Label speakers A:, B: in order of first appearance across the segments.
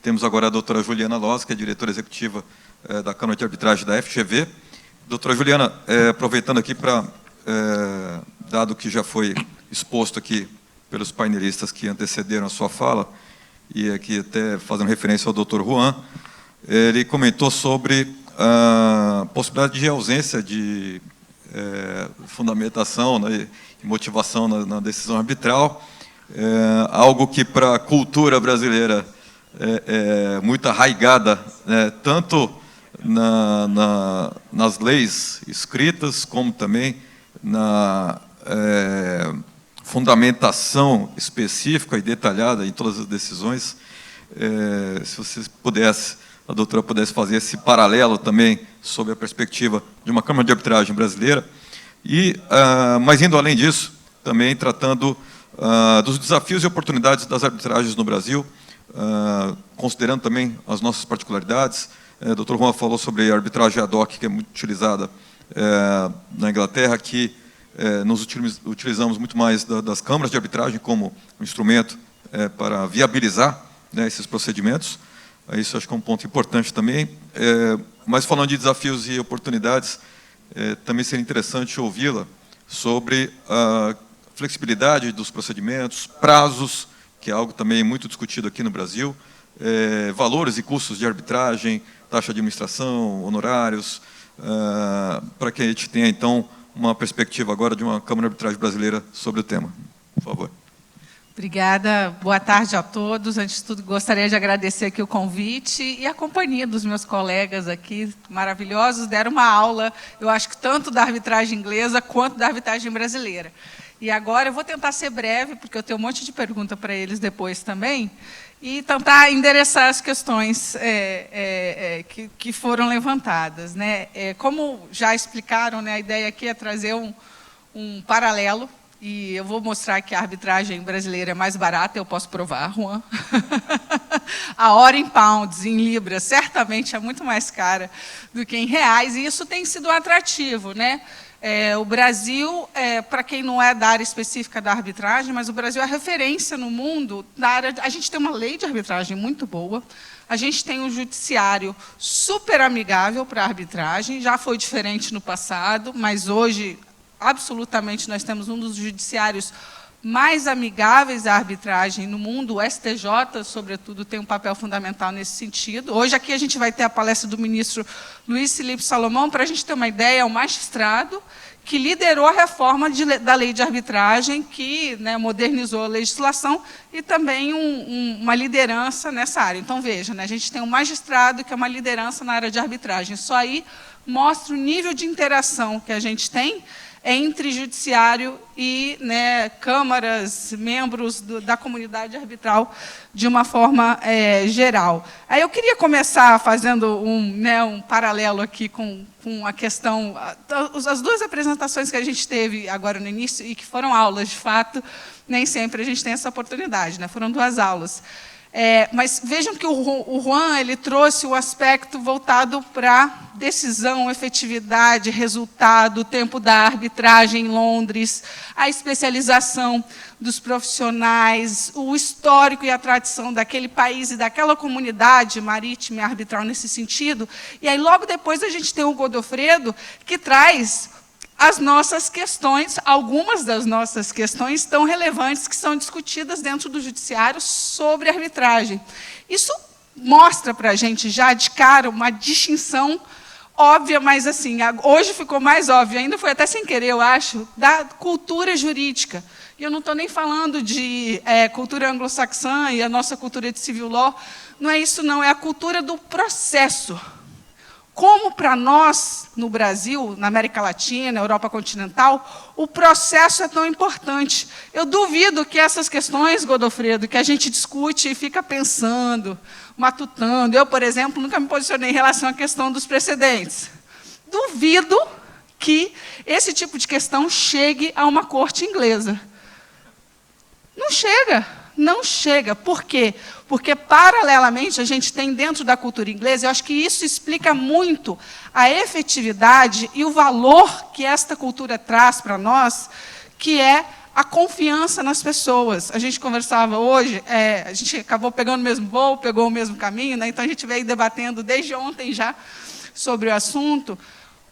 A: temos agora a doutora Juliana Loz, que é diretora executiva da Câmara de Arbitragem da FGV. Doutora Juliana, aproveitando aqui para, dado que já foi exposto aqui pelos painelistas que antecederam a sua fala, e aqui até fazendo referência ao doutor Juan, ele comentou sobre a possibilidade de ausência de fundamentação, né, e motivação na decisão arbitral, algo que para a cultura brasileira é muito arraigada, né, tanto nas leis escritas, como também na fundamentação específica e detalhada em todas as decisões. Se você pudesse, a doutora pudesse fazer esse paralelo também sobre a perspectiva de uma Câmara de Arbitragem brasileira, mas indo além disso, também tratando dos desafios e oportunidades das arbitragens no Brasil, considerando também as nossas particularidades. O Dr. Juan falou sobre a arbitragem ad hoc, que é muito utilizada na Inglaterra, que nós utilizamos muito mais das câmaras de arbitragem como um instrumento para viabilizar, né, esses procedimentos. Isso acho que é um ponto importante também. Mas falando de desafios e oportunidades, também seria interessante ouvi-la sobre a flexibilidade dos procedimentos, prazos, que é algo também muito discutido aqui no Brasil, valores e custos de arbitragem, taxa de administração, honorários, para que a gente tenha, então, uma perspectiva agora de uma Câmara de Arbitragem brasileira sobre o tema. Por favor.
B: Obrigada, boa tarde a todos. Antes de tudo, gostaria de agradecer aqui o convite e a companhia dos meus colegas aqui, maravilhosos, deram uma aula, eu acho que tanto da arbitragem inglesa quanto da arbitragem brasileira. E agora eu vou tentar ser breve, porque eu tenho um monte de pergunta para eles depois também, e tentar endereçar as questões que foram levantadas, né? Como já explicaram, né, a ideia aqui é trazer um paralelo. E eu vou mostrar que a arbitragem brasileira é mais barata, eu posso provar, Juan. A hora em pounds, em libras, certamente é muito mais cara do que em reais, e isso tem sido um atrativo, né? O Brasil, para quem não é da área específica da arbitragem, mas o Brasil é referência no mundo da área. A gente tem uma lei de arbitragem muito boa, a gente tem um judiciário super amigável para a arbitragem, já foi diferente no passado, mas hoje absolutamente nós temos um dos judiciários mais amigáveis à arbitragem no mundo. O STJ, sobretudo, tem um papel fundamental nesse sentido. Hoje aqui a gente vai ter a palestra do ministro Luiz Felipe Salomão, para a gente ter uma ideia, é um magistrado que liderou a reforma da lei de arbitragem, que, né, modernizou a legislação, e também uma liderança nessa área. Então, veja, né, a gente tem um magistrado que é uma liderança na área de arbitragem. Só aí mostra o nível de interação que a gente tem entre judiciário e, né, câmaras, membros da comunidade arbitral, de uma forma geral. Aí eu queria começar fazendo um paralelo aqui com a questão, as duas apresentações que a gente teve agora no início, e que foram aulas, de fato, nem sempre a gente tem essa oportunidade, né? Foram duas aulas. Mas vejam que o Juan ele trouxe o aspecto voltado para decisão, efetividade, resultado, o tempo da arbitragem em Londres, a especialização dos profissionais, o histórico e a tradição daquele país e daquela comunidade marítima e arbitral nesse sentido. E aí, logo depois, a gente tem o Godofredo, que traz as nossas questões, algumas das nossas questões tão relevantes que são discutidas dentro do judiciário sobre arbitragem. Isso mostra para a gente já de cara uma distinção óbvia, mas assim, hoje ficou mais óbvio, ainda foi até sem querer, eu acho, da cultura jurídica. E eu não estou nem falando de cultura anglo-saxã e a nossa cultura de civil law, não é isso não, é a cultura do processo. Como para nós, no Brasil, na América Latina, na Europa continental, o processo é tão importante. Eu duvido que essas questões, Godofredo, que a gente discute e fica pensando, matutando. Eu, por exemplo, nunca me posicionei em relação à questão dos precedentes. Duvido que esse tipo de questão chegue a uma corte inglesa. Não chega. Não chega. Por quê? Porque, paralelamente, a gente tem dentro da cultura inglesa, eu acho que isso explica muito a efetividade e o valor que esta cultura traz para nós, que é a confiança nas pessoas. A gente conversava hoje, a gente acabou pegando o mesmo voo, pegou o mesmo caminho, né? Então a gente veio debatendo desde ontem já sobre o assunto,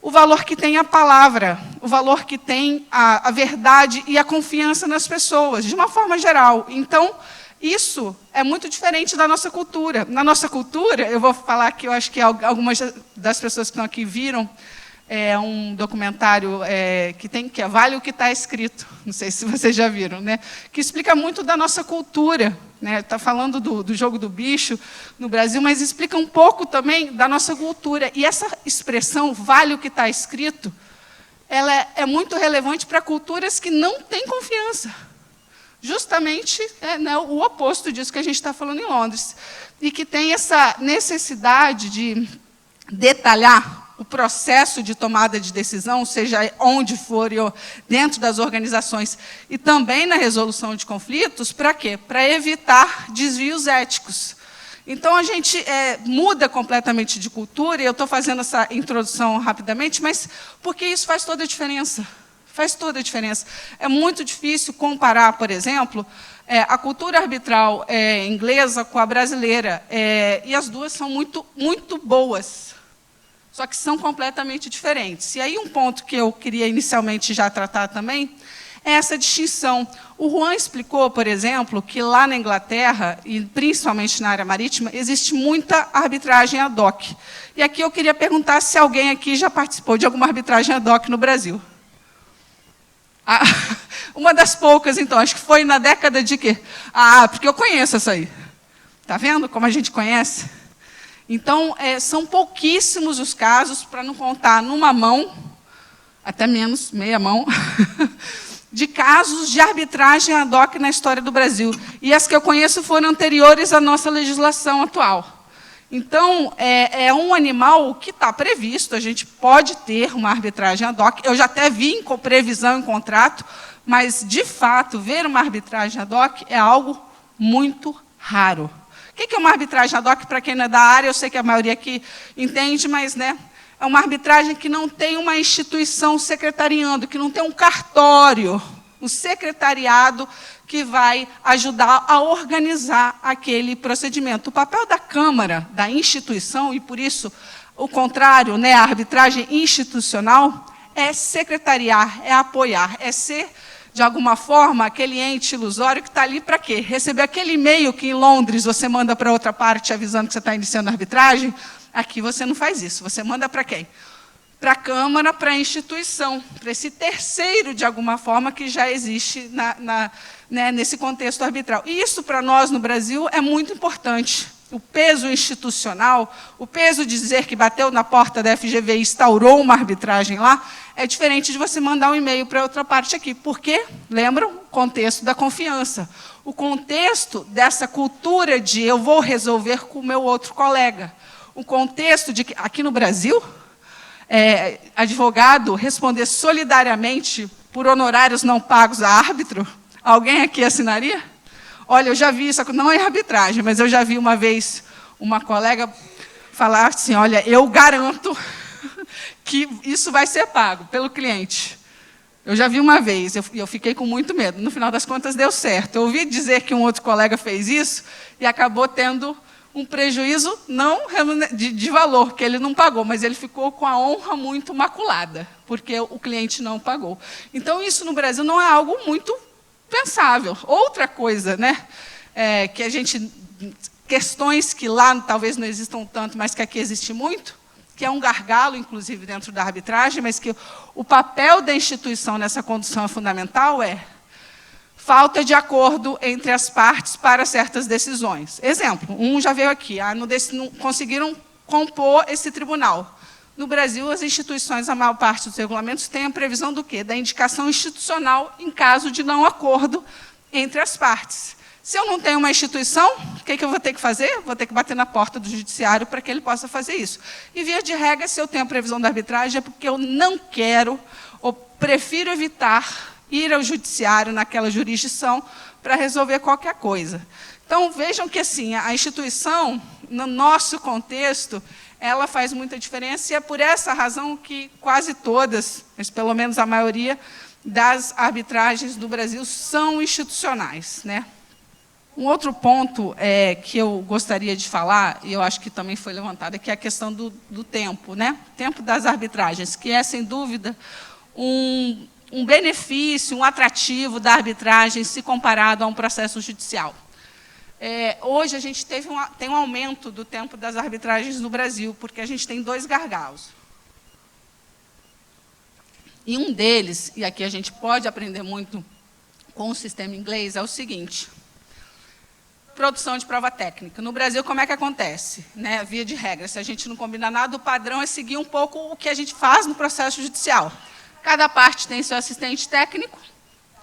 B: o valor que tem a palavra, o valor que tem a verdade e a confiança nas pessoas, de uma forma geral. Então, isso é muito diferente da nossa cultura. Na nossa cultura, eu vou falar que eu acho que algumas das pessoas que estão aqui viram um documentário que é Vale o que está escrito, não sei se vocês já viram, né? Que explica muito da nossa cultura. Está falando do jogo do bicho no Brasil, mas explica um pouco também da nossa cultura. E essa expressão, vale o que está escrito, ela é muito relevante para culturas que não têm confiança. Justamente o oposto disso que a gente está falando em Londres. E que tem essa necessidade de detalhar o processo de tomada de decisão, seja onde for, dentro das organizações, e também na resolução de conflitos, para quê? Para evitar desvios éticos. Então, a gente muda completamente de cultura, e eu estou fazendo essa introdução rapidamente, mas porque isso faz toda a diferença. Faz toda a diferença. É muito difícil comparar, por exemplo, a cultura arbitral inglesa com a brasileira, e as duas são muito, muito boas. Só que são completamente diferentes. E aí um ponto que eu queria inicialmente já tratar também é essa distinção. O Juan explicou, por exemplo, que lá na Inglaterra, e principalmente na área marítima, existe muita arbitragem ad hoc. E aqui eu queria perguntar se alguém aqui já participou de alguma arbitragem ad hoc no Brasil. Uma das poucas, então, acho que foi na década de quê? Porque eu conheço essa aí. Está vendo como a gente conhece? Então, são pouquíssimos os casos, para não contar numa mão, até menos, meia mão, de casos de arbitragem ad hoc na história do Brasil. E as que eu conheço foram anteriores à nossa legislação atual. Então, é um animal que está previsto, a gente pode ter uma arbitragem ad hoc. Eu já até vi com previsão em contrato, mas, de fato, ver uma arbitragem ad hoc é algo muito raro. O que é uma arbitragem ad hoc? Para quem não é da área, eu sei que a maioria aqui entende, mas é uma arbitragem que não tem uma instituição secretariando, que não tem um cartório, um secretariado que vai ajudar a organizar aquele procedimento. O papel da Câmara, da instituição, e por isso o contrário, a arbitragem institucional, é secretariar, é apoiar, é ser, de alguma forma, aquele ente ilusório que está ali para quê? Receber aquele e-mail que em Londres você manda para outra parte avisando que você está iniciando a arbitragem. Aqui você não faz isso. Você manda para quem? Para a Câmara, para a instituição, para esse terceiro, de alguma forma, que já existe nesse contexto arbitral. E isso, para nós, no Brasil, é muito importante. O peso institucional, o peso de dizer que bateu na porta da FGV e instaurou uma arbitragem lá, é diferente de você mandar um e-mail para outra parte aqui. Por quê? Lembram? O contexto da confiança. O contexto dessa cultura de eu vou resolver com o meu outro colega. O contexto de que, aqui no Brasil, advogado responder solidariamente por honorários não pagos a árbitro, alguém aqui assinaria? Olha, eu já vi isso, não é arbitragem, mas eu já vi uma vez uma colega falar assim, olha, eu garanto que isso vai ser pago pelo cliente. Eu já vi uma vez, eu fiquei com muito medo. No final das contas, deu certo. Eu ouvi dizer que um outro colega fez isso e acabou tendo um prejuízo não de valor, que ele não pagou, mas ele ficou com a honra muito maculada, porque o cliente não pagou. Então, isso no Brasil não é algo muito pensável. Outra coisa, que a gente... Questões que lá talvez não existam tanto, mas que aqui existe muito, que é um gargalo, inclusive, dentro da arbitragem, mas que o papel da instituição nessa condução fundamental é falta de acordo entre as partes para certas decisões. Exemplo, já veio aqui, não conseguiram compor esse tribunal. No Brasil, as instituições, a maior parte dos regulamentos, têm a previsão do quê? Da indicação institucional em caso de não acordo entre as partes. Se eu não tenho uma instituição, o que eu vou ter que fazer? Vou ter que bater na porta do judiciário para que ele possa fazer isso. E, via de regra, se eu tenho a previsão da arbitragem, é porque eu não quero ou prefiro evitar ir ao judiciário naquela jurisdição para resolver qualquer coisa. Então, vejam que assim, a instituição, no nosso contexto, ela faz muita diferença, e é por essa razão que quase todas, mas pelo menos a maioria, das arbitragens do Brasil são institucionais, né? Um outro ponto que eu gostaria de falar, e eu acho que também foi levantado, é que é a questão do tempo, né? Tempo das arbitragens, que é, sem dúvida, um benefício, um atrativo da arbitragem se comparado a um processo judicial. Hoje, a gente tem um aumento do tempo das arbitragens no Brasil, porque a gente tem 2 gargalos. E um deles, e aqui a gente pode aprender muito com o sistema inglês, é o seguinte: produção de prova técnica. No Brasil, como é que acontece? Né? Via de regra, se a gente não combina nada, o padrão é seguir um pouco o que a gente faz no processo judicial. Cada parte tem seu assistente técnico,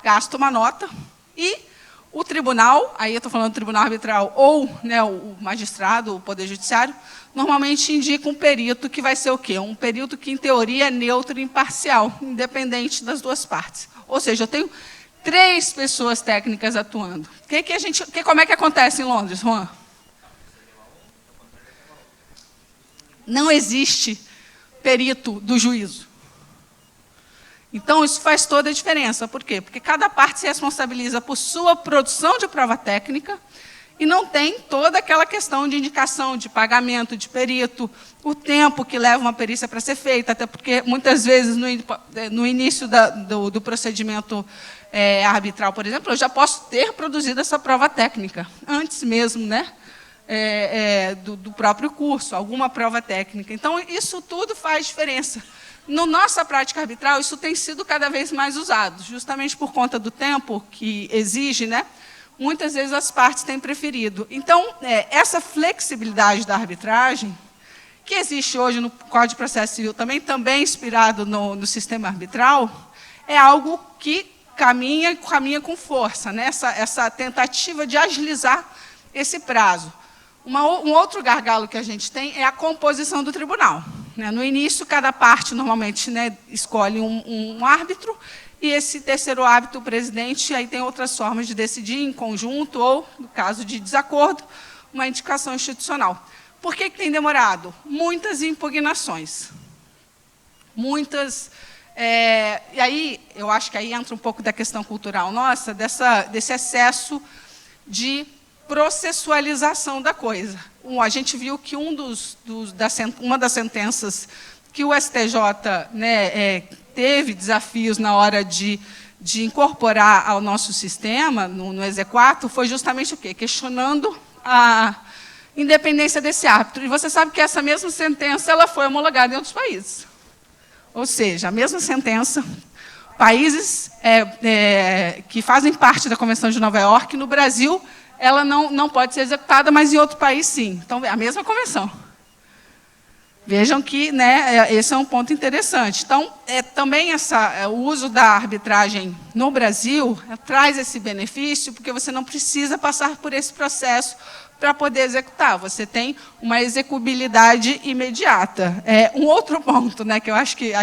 B: gasta uma nota, e o tribunal, aí eu estou falando do tribunal arbitral, ou né, o magistrado, o poder judiciário, normalmente indica um perito que vai ser o quê? Um perito que, em teoria, é neutro e imparcial, independente das 2 partes. Ou seja, eu tenho 3 pessoas técnicas atuando. Como é que acontece em Londres, Juan? Não existe perito do juízo. Então, isso faz toda a diferença. Por quê? Porque cada parte se responsabiliza por sua produção de prova técnica e não tem toda aquela questão de indicação, de pagamento, de perito, o tempo que leva uma perícia para ser feita, até porque, muitas vezes, no início do procedimento arbitral, por exemplo, eu já posso ter produzido essa prova técnica, antes mesmo, né, do próprio curso, alguma prova técnica. Então, isso tudo faz diferença. Na nossa prática arbitral, isso tem sido cada vez mais usado, justamente por conta do tempo que exige, né? Muitas vezes as partes têm preferido. Então, essa flexibilidade da arbitragem, que existe hoje no Código de Processo Civil, também inspirado no sistema arbitral, é algo que caminha com força, né? Essa tentativa de agilizar esse prazo. Um outro gargalo que a gente tem é a composição do tribunal. No início, cada parte, normalmente, né, escolhe um árbitro, e esse terceiro árbitro, o presidente, aí tem outras formas de decidir em conjunto, ou, no caso de desacordo, uma indicação institucional. Por que tem demorado? Muitas impugnações. Muitas... e aí, eu acho que aí entra um pouco da questão cultural nossa, desse excesso de processualização da coisa. A gente viu que uma das sentenças que o STJ né, teve desafios na hora de incorporar ao nosso sistema, no exequatur, foi justamente o quê? Questionando a independência desse árbitro. E você sabe que essa mesma sentença ela foi homologada em outros países. Ou seja, a mesma sentença, países que fazem parte da Convenção de Nova York, no Brasil, ela não pode ser executada, mas em outro país, sim. Então, é a mesma convenção. Vejam que né, esse é um ponto interessante. Então, também o uso da arbitragem no Brasil traz esse benefício, porque você não precisa passar por esse processo para poder executar. Você tem uma execuibilidade imediata. Um outro ponto, né, que eu acho que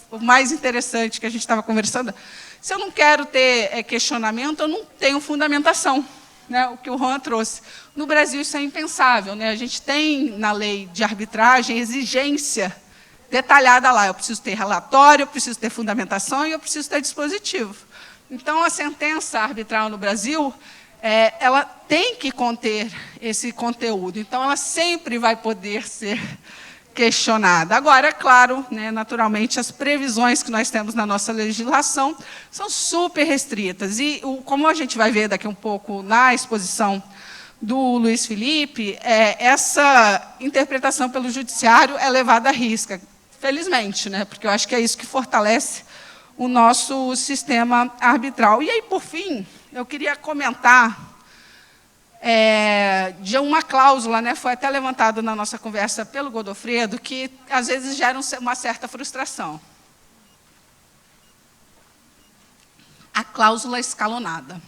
B: o mais interessante que a gente estava conversando, se eu não quero ter questionamento, eu não tenho fundamentação. Né, o que o Juan trouxe. No Brasil, isso é impensável. Né? A gente tem, na lei de arbitragem, exigência detalhada lá. Eu preciso ter relatório, eu preciso ter fundamentação e eu preciso ter dispositivo. Então, a sentença arbitral no Brasil, ela tem que conter esse conteúdo. Então, ela sempre vai poder ser questionada. Agora, é claro, né, naturalmente, as previsões que nós temos na nossa legislação são super restritas. E, como a gente vai ver daqui um pouco na exposição do Luiz Felipe, essa interpretação pelo judiciário é levada à risca, felizmente, né, porque eu acho que é isso que fortalece o nosso sistema arbitral. E aí, por fim, eu queria comentar de uma cláusula, né, foi até levantado na nossa conversa pelo Godofredo, que às vezes gera uma certa frustração. A cláusula escalonada.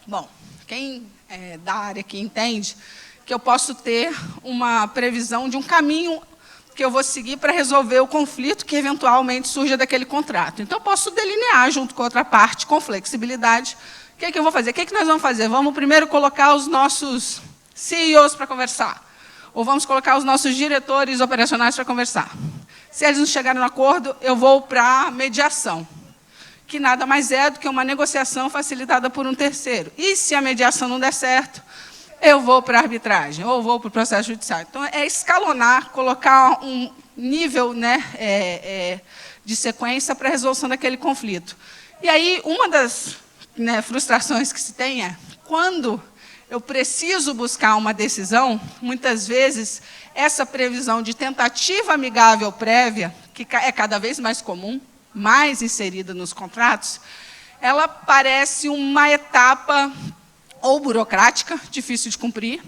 B: Bom, quem da área aqui entende que eu posso ter uma previsão de um caminho que eu vou seguir para resolver o conflito que eventualmente surja daquele contrato. Então, eu posso delinear junto com a outra parte, com flexibilidade. O que eu vou fazer? O que nós vamos fazer? Vamos primeiro colocar os nossos CEOs para conversar. Ou vamos colocar os nossos diretores operacionais para conversar. Se eles não chegarem no acordo, eu vou para a mediação. que nada mais é do que uma negociação facilitada por um terceiro. E se a mediação não der certo, eu vou para a arbitragem, ou vou para o processo judicial. Então, é escalonar, colocar um nível, né, de sequência para a resolução daquele conflito. E aí, uma das, né, frustrações que se tem é, quando eu preciso buscar uma decisão, muitas vezes, essa previsão de tentativa amigável prévia, que é cada vez mais comum, mais inserida nos contratos, ela parece uma etapa ou burocrática, difícil de cumprir,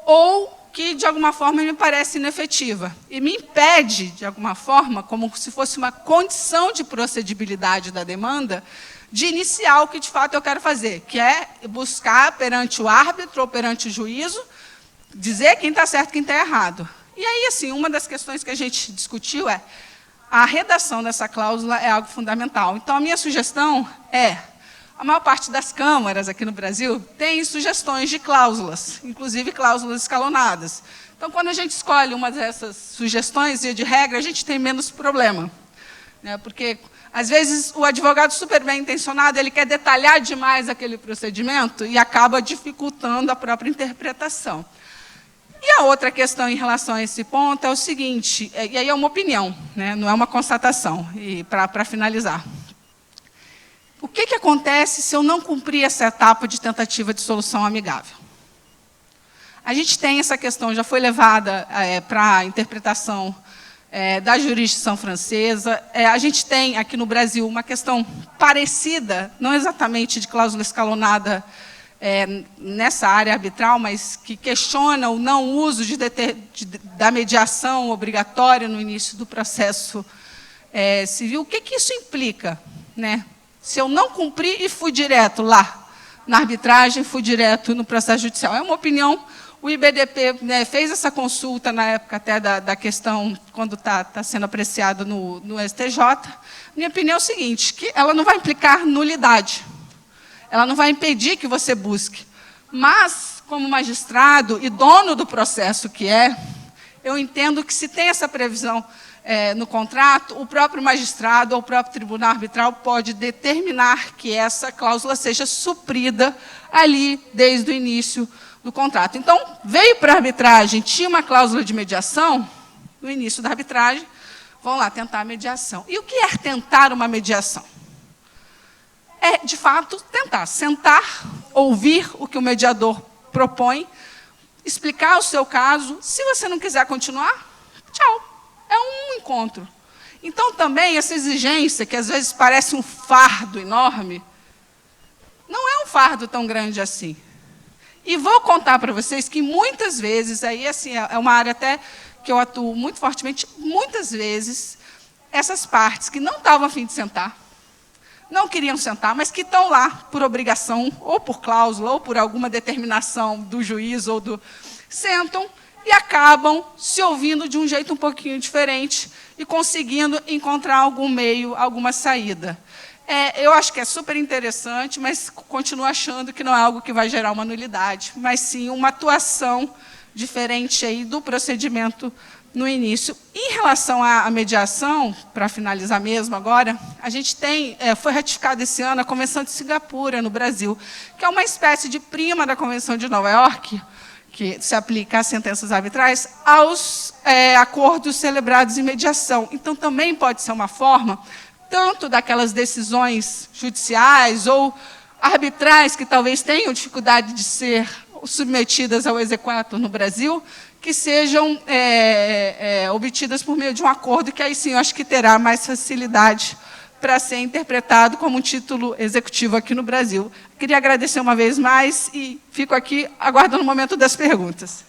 B: ou que, de alguma forma, me parece inefetiva. E me impede, de alguma forma, como se fosse uma condição de procedibilidade da demanda, de iniciar o que, de fato, eu quero fazer, que é buscar, perante o árbitro ou perante o juízo, dizer quem está certo e quem está errado. E aí, assim, uma das questões que a gente discutiu é a redação dessa cláusula é algo fundamental. Então, a minha sugestão é, a maior parte das câmaras aqui no Brasil tem sugestões de cláusulas, inclusive cláusulas escalonadas. Então, quando a gente escolhe uma dessas sugestões, via de regra, a gente tem menos problema, né? Porque, às vezes, o advogado super bem intencionado, ele quer detalhar demais aquele procedimento e acaba dificultando a própria interpretação. E a outra questão em relação a esse ponto é o seguinte, e aí é uma opinião, né, não é uma constatação, e para finalizar. O que acontece se eu não cumprir essa etapa de tentativa de solução amigável? A gente tem essa questão, já foi levada para a interpretação da jurisdição francesa. A gente tem aqui no Brasil uma questão parecida, não exatamente de cláusula escalonada, nessa área arbitral, mas que questiona o não uso da mediação obrigatória no início do processo civil. O que isso implica, né? Se eu não cumprir e fui direto lá na arbitragem, fui direto no processo judicial. É uma opinião, o IBDP, né, fez essa consulta na época até da questão, quando está sendo apreciado no STJ. Minha opinião é o seguinte, que ela não vai implicar nulidade. Ela não vai impedir que você busque. Mas, como magistrado e dono do processo que eu entendo que se tem essa previsão no contrato, o próprio magistrado ou o próprio tribunal arbitral pode determinar que essa cláusula seja suprida ali desde o início do contrato. Então, veio para a arbitragem, tinha uma cláusula de mediação, no início da arbitragem, vão lá tentar a mediação. E o que é tentar uma mediação? É, de fato, tentar sentar, ouvir o que o mediador propõe, explicar o seu caso. Se você não quiser continuar, tchau. É um encontro. Então, também, essa exigência, que às vezes parece um fardo enorme, não é um fardo tão grande assim. E vou contar para vocês que, muitas vezes, aí assim, é uma área até que eu atuo muito fortemente, muitas vezes, essas partes que não estavam a fim de sentar, não queriam sentar, mas que estão lá por obrigação, ou por cláusula, ou por alguma determinação do juiz, sentam e acabam se ouvindo de um jeito um pouquinho diferente e conseguindo encontrar algum meio, alguma saída. Eu acho que é super interessante, mas continuo achando que não é algo que vai gerar uma nulidade, mas sim uma atuação diferente aí do procedimento no início. Em relação à mediação, para finalizar mesmo agora, a gente tem, foi ratificada esse ano a Convenção de Singapura, no Brasil, que é uma espécie de prima da Convenção de Nova York, que se aplica às sentenças arbitrais, aos acordos celebrados em mediação. Então, também pode ser uma forma, tanto daquelas decisões judiciais ou arbitrais que talvez tenham dificuldade de ser submetidas ao exequatur no Brasil, que sejam obtidas por meio de um acordo, que aí sim eu acho que terá mais facilidade para ser interpretado como um título executivo aqui no Brasil. Queria agradecer uma vez mais e fico aqui aguardando o momento das perguntas.